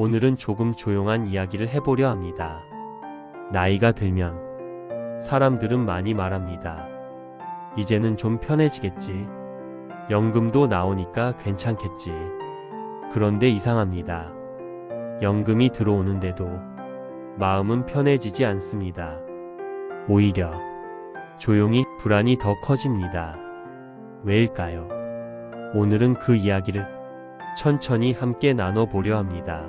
오늘은 조금 조용한 이야기를 해보려 합니다. 나이가 들면 사람들은 많이 말합니다. 이제는 좀 편해지겠지. 연금도 나오니까 괜찮겠지. 그런데 이상합니다. 연금이 들어오는데도 마음은 편해지지 않습니다. 오히려 조용히 불안이 더 커집니다. 왜일까요? 오늘은 그 이야기를 천천히 함께 나눠보려 합니다.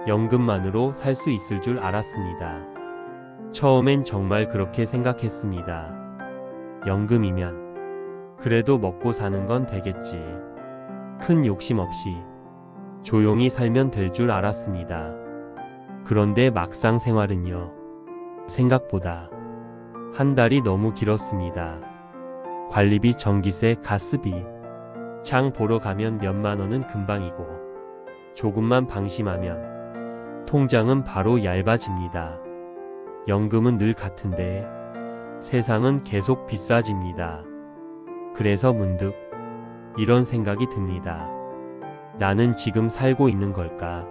연금만으로 살 수 있을 줄 알았습니다. 처음엔 정말 그렇게 생각했습니다. 연금이면 그래도 먹고 사는 건 되겠지. 큰 욕심 없이 조용히 살면 될 줄 알았습니다. 그런데 막상 생활은요. 생각보다 한 달이 너무 길었습니다. 관리비, 전기세, 가스비, 장 보러 가면 몇만 원은 금방이고 조금만 방심하면 통장은 바로 얇아집니다. 연금은 늘 같은데 세상은 계속 비싸집니다. 그래서 문득 이런 생각이 듭니다. 나는 지금 살고 있는 걸까?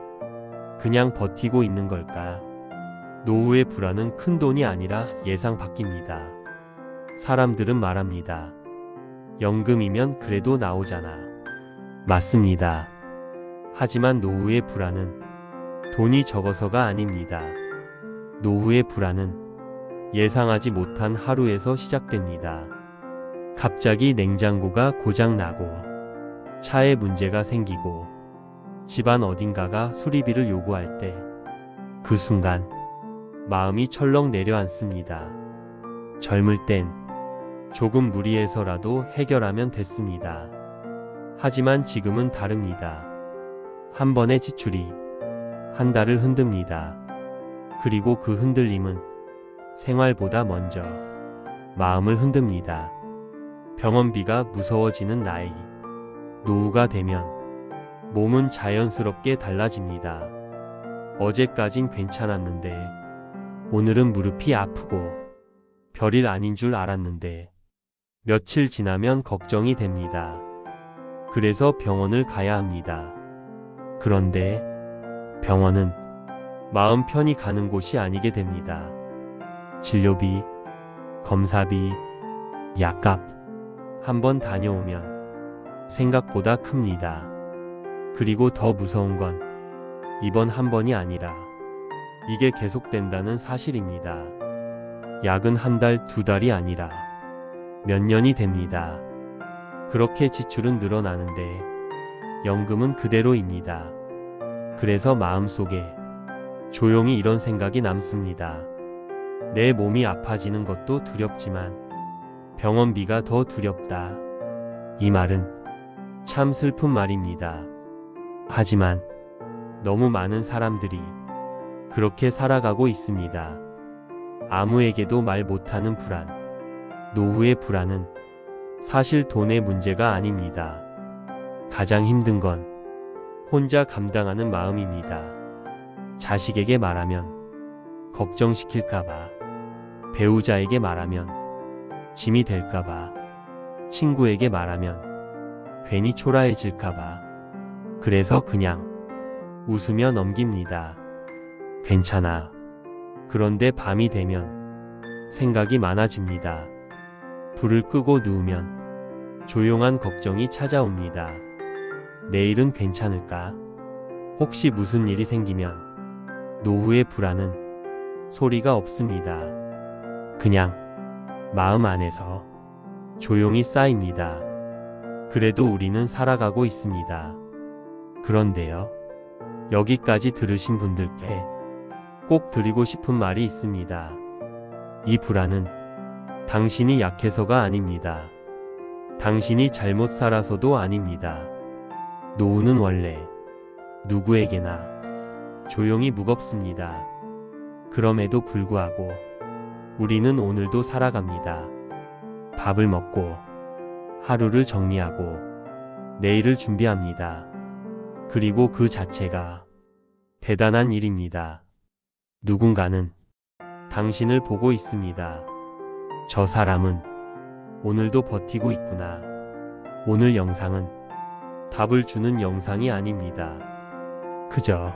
그냥 버티고 있는 걸까? 노후의 불안은 큰 돈이 아니라 예상 밖입니다. 사람들은 말합니다. 연금이면 그래도 나오잖아. 맞습니다. 하지만 노후의 불안은 돈이 적어서가 아닙니다. 노후의 불안은 예상하지 못한 하루에서 시작됩니다. 갑자기 냉장고가 고장나고 차에 문제가 생기고 집안 어딘가가 수리비를 요구할 때 그 순간 마음이 철렁 내려앉습니다. 젊을 땐 조금 무리해서라도 해결하면 됐습니다. 하지만 지금은 다릅니다. 한 번의 지출이 한 달을 흔듭니다. 그리고 그 흔들림은 생활보다 먼저 마음을 흔듭니다. 병원비가 무서워지는 나이. 노후가 되면 몸은 자연스럽게 달라집니다. 어제까진 괜찮았는데 오늘은 무릎이 아프고 별일 아닌 줄 알았는데 며칠 지나면 걱정이 됩니다. 그래서 병원을 가야 합니다. 그런데 병원은 마음 편히 가는 곳이 아니게 됩니다. 진료비, 검사비, 약값 한번 다녀오면 생각보다 큽니다. 그리고 더 무서운 건 이번 한 번이 아니라 이게 계속된다는 사실입니다. 약은 한 달, 두 달이 아니라 몇 년이 됩니다. 그렇게 지출은 늘어나는데 연금은 그대로입니다. 그래서 마음속에 조용히 이런 생각이 남습니다. 내 몸이 아파지는 것도 두렵지만 병원비가 더 두렵다. 이 말은 참 슬픈 말입니다. 하지만 너무 많은 사람들이 그렇게 살아가고 있습니다. 아무에게도 말 못하는 불안. 노후의 불안은 사실 돈의 문제가 아닙니다. 가장 힘든 건 혼자 감당하는 마음입니다. 자식에게 말하면 걱정시킬까봐, 배우자에게 말하면 짐이 될까봐, 친구에게 말하면 괜히 초라해질까봐. 그래서 그냥 웃으며 넘깁니다. 괜찮아. 그런데 밤이 되면 생각이 많아집니다. 불을 끄고 누우면 조용한 걱정이 찾아옵니다. 내일은 괜찮을까? 혹시 무슨 일이 생기면? 노후의 불안은 소리가 없습니다. 그냥 마음 안에서 조용히 쌓입니다. 그래도 우리는 살아가고 있습니다. 그런데요, 여기까지 들으신 분들께 꼭 드리고 싶은 말이 있습니다. 이 불안은 당신이 약해서가 아닙니다. 당신이 잘못 살아서도 아닙니다. 노후는 원래 누구에게나 조용히 무겁습니다. 그럼에도 불구하고 우리는 오늘도 살아갑니다. 밥을 먹고 하루를 정리하고 내일을 준비합니다. 그리고 그 자체가 대단한 일입니다. 누군가는 당신을 보고 있습니다. 저 사람은 오늘도 버티고 있구나. 오늘 영상은 답을 주는 영상이 아닙니다. 그저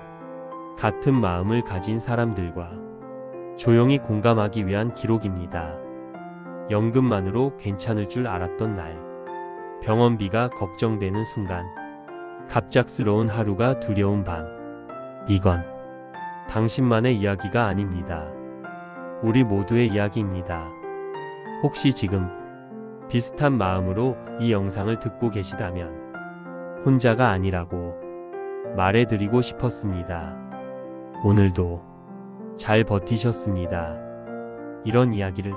같은 마음을 가진 사람들과 조용히 공감하기 위한 기록입니다. 연금만으로 괜찮을 줄 알았던 날, 병원비가 걱정되는 순간, 갑작스러운 하루가 두려운 밤. 이건 당신만의 이야기가 아닙니다. 우리 모두의 이야기입니다. 혹시 지금 비슷한 마음으로 이 영상을 듣고 계시다면 혼자가 아니라고 말해드리고 싶었습니다. 오늘도 잘 버티셨습니다. 이런 이야기를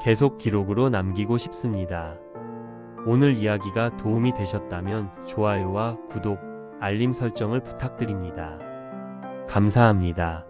계속 기록으로 남기고 싶습니다. 오늘 이야기가 도움이 되셨다면 좋아요와 구독, 알림 설정을 부탁드립니다. 감사합니다.